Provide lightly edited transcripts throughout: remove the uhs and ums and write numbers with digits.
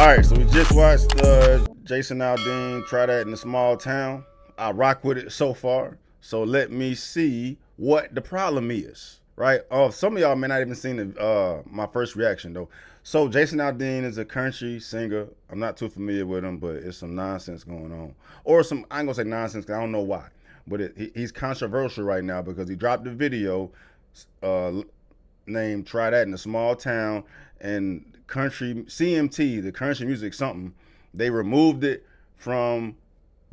All right, so we just watched Jason Aldean Try That in a Small Town. I rock with it so far. So let me see what the problem is. Right? Oh, some of y'all may not even seen my first reaction though. So Jason Aldean is a country singer. I'm not too familiar with him, but it's some nonsense going on, or some I ain't gonna say nonsense because I don't know why. But he's controversial right now because he dropped a video uh, named "Try That in a Small Town," and country CMT, the country music something, they removed it from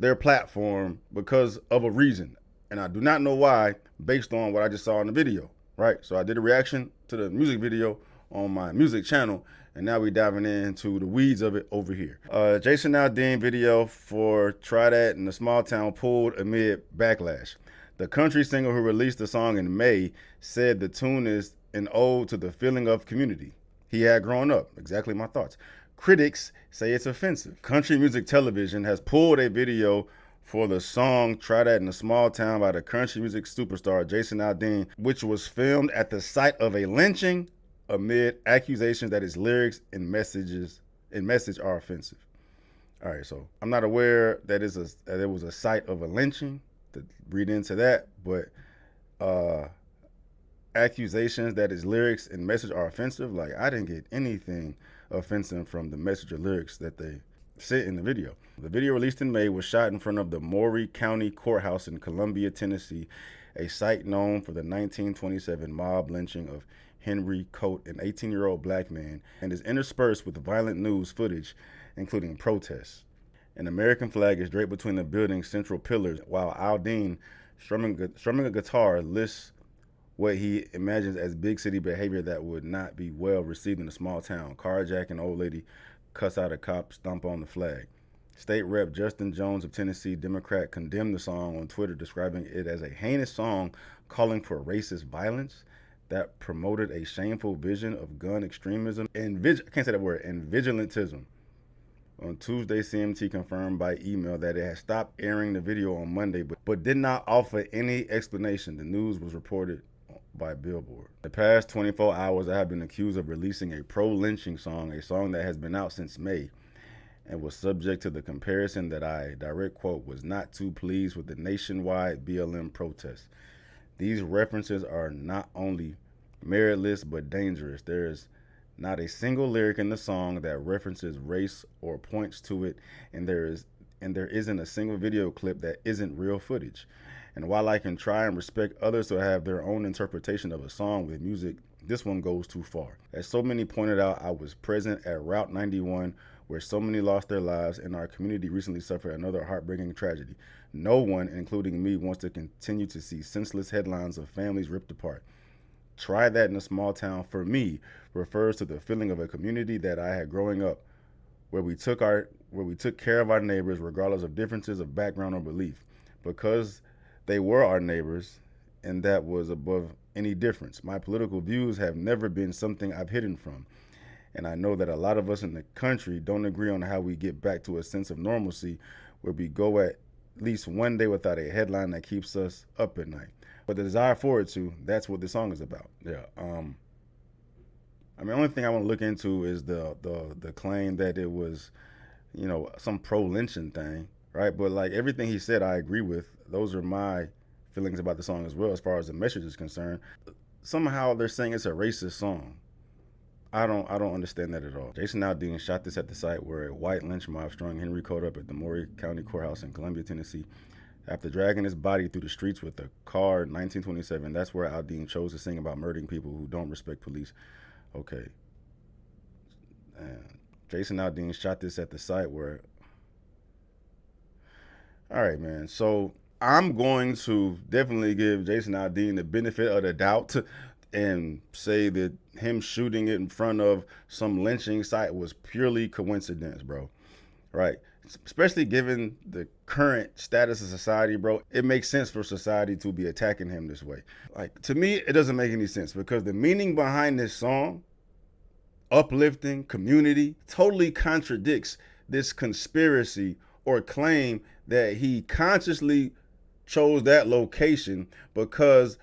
their platform because of a reason, and I do not know why, based on what I just saw in the video. Right, so I did a reaction to the music video on my music channel, and now we diving into the weeds of it over here. Jason Aldean video for "Try That in a Small Town" pulled amid backlash. The country singer who released the song in May said the tune is an ode to the feeling of community he had grown up. Exactly my thoughts. Critics say it's offensive. Country Music Television has pulled a video for the song "Try That in a Small Town" by the country music superstar Jason Aldean, which was filmed at the site of a lynching amid accusations that its lyrics and message are offensive. All right, so I'm not aware that it was a site of a lynching to read into that, but accusations that his lyrics and message are offensive, like I didn't get anything offensive from the message or lyrics that they said in the video. The video, released in May, was shot in front of the Maury County Courthouse in Columbia, Tennessee, a site known for the 1927 mob lynching of Henry Coate, an 18-year-old black man, and is interspersed with violent news footage, including protests. An American flag is draped between the building's central pillars, while Aldean, strumming a guitar, lists what he imagines as big city behavior that would not be well received in a small town. Carjack an old lady, cuss out a cop, stomp on the flag. State Rep Justin Jones of Tennessee, Democrat, condemned the song on Twitter, describing it as a heinous song calling for racist violence that promoted a shameful vision of gun extremism and I can't say that word, and vigilantism. On Tuesday, CMT confirmed by email that it had stopped airing the video on Monday, but did not offer any explanation. The news was reported by Billboard. The past 24 hours, I have been accused of releasing a pro-lynching song, a song that has been out since May, and was subject to the comparison that I, direct quote, was not too pleased with the nationwide BLM protests. These references are not only meritless but dangerous. There is not a single lyric in the song that references race or points to it, and there isn't a single video clip that isn't real footage. And while I can try and respect others to have their own interpretation of a song with music, this one goes too far. As so many pointed out, I was present at Route 91, where so many lost their lives, and our community recently suffered another heartbreaking tragedy. No one, including me, wants to continue to see senseless headlines of families ripped apart. Try That in a Small Town, for me, refers to the feeling of a community that I had growing up, where we took care of our neighbors regardless of differences of background or belief, because they were our neighbors, and that was above any difference. My political views have never been something I've hidden from, and I know that a lot of us in the country don't agree on how we get back to a sense of normalcy where we go at least one day without a headline that keeps us up at night. But the desire for it to, that's what the song is about. Yeah. I mean, the only thing I want to look into is the claim that it was, some pro-lynching thing, right? But like everything he said, I agree with. Those are my feelings about the song as well, as far as the message is concerned. Somehow they're saying it's a racist song. I don't understand that at all. Jason Aldean shot this at the site where a white lynch mob strung Henry Coate up at the Maury County Courthouse in Columbia, Tennessee. After dragging his body through the streets with a car in 1927, that's where Aldean chose to sing about murdering people who don't respect police. Okay. Jason Aldean shot this at the site where... All right, man. So I'm going to definitely give Jason Aldean the benefit of the doubt and say that him shooting it in front of some lynching site was purely coincidence, bro. Right? Especially given the current status of society, bro. It makes sense for society to be attacking him this way. Like, to me, it doesn't make any sense because the meaning behind this song, uplifting, community, totally contradicts this conspiracy or claim that he consciously chose that location because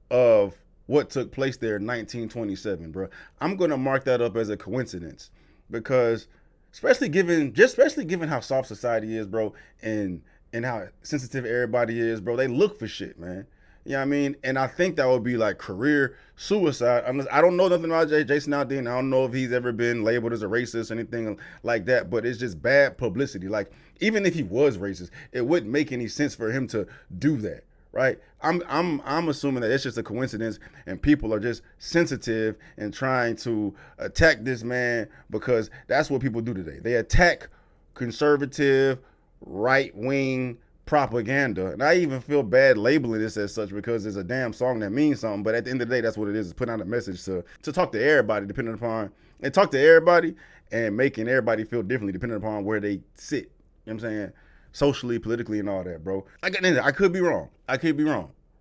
of what took place there in 1927, bro. I'm going to mark that up as a coincidence because especially given how soft society is, bro, and how sensitive everybody is, bro. They look for shit, man. You know what I mean? And I think that would be like career suicide. Unless, I don't know nothing about Jason Aldean. I don't know if he's ever been labeled as a racist or anything like that, but it's just bad publicity. Like, even if he was racist, it wouldn't make any sense for him to do that, right? I'm assuming that it's just a coincidence and people are just sensitive and trying to attack this man because that's what people do today. They attack conservative, right-wing propaganda. And I even feel bad labeling this as such because it's a damn song that means something. But at the end of the day, that's what it is. It's putting out a message to talk to everybody, depending upon, and talk to everybody and making everybody feel differently depending upon where they sit. You know what I'm saying? Socially, politically, and all that, bro. I could be wrong.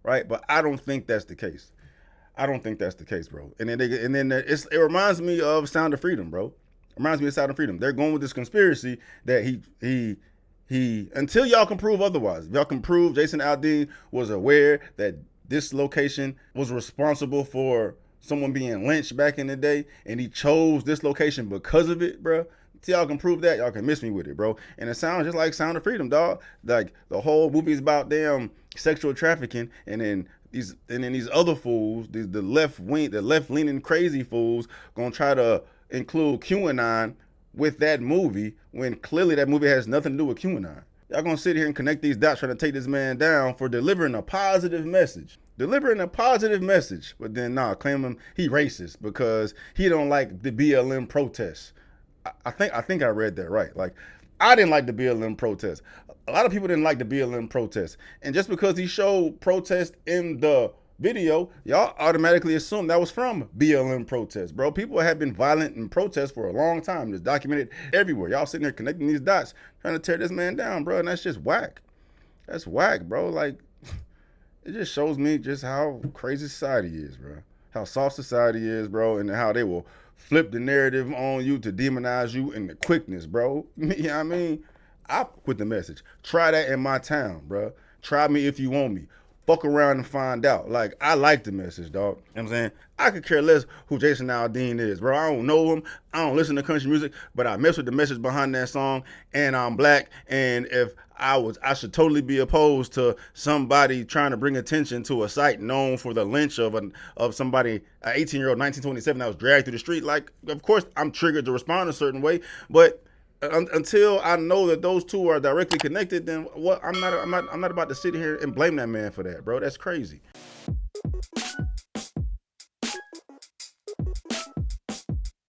Right? But I don't think that's the case. I don't think that's the case, bro. And then it reminds me of Sound of Freedom, bro. It reminds me of Sound of Freedom. They're going with this conspiracy that he until y'all can prove otherwise. If y'all can prove Jason Aldean was aware that this location was responsible for someone being lynched back in the day, and he chose this location because of it, bro. Till y'all can prove that, y'all can miss me with it, bro. And it sounds just like Sound of Freedom, dog. Like the whole movie is about damn sexual trafficking, and then these other fools, the left leaning crazy fools, gonna try to include QAnon with that movie when clearly that movie has nothing to do with QAnon. Y'all gonna sit here and connect these dots trying to take this man down for delivering a positive message. But then claim him he racist because he don't like the BLM protests. I think I read that right. Like, I didn't like the BLM protests. A lot of people didn't like the BLM protests. And just because he showed protest in the video, y'all automatically assume that was from BLM protests, bro. People have been violent in protests for a long time. It's documented everywhere. Y'all sitting there connecting these dots, trying to tear this man down, bro. And that's just whack. That's whack, bro. Like, it just shows me just how crazy society is, bro. How soft society is, bro, and how they will flip the narrative on you to demonize you in the quickness, bro. You know what I mean? I put the message. Try that in my town, bro. Try me if you want me. Fuck around and find out. Like, I like the message, dog. You know what I'm saying? I could care less who Jason Aldean is, bro. I don't know him. I don't listen to country music, but I mess with the message behind that song, and I'm black, and if I should totally be opposed to somebody trying to bring attention to a site known for the lynch of somebody, an 18-year-old, 1927, that was dragged through the street. Like, of course, I'm triggered to respond a certain way, but until I know that those two are directly connected, then what? I'm not about to sit here and blame that man for that, bro. That's crazy.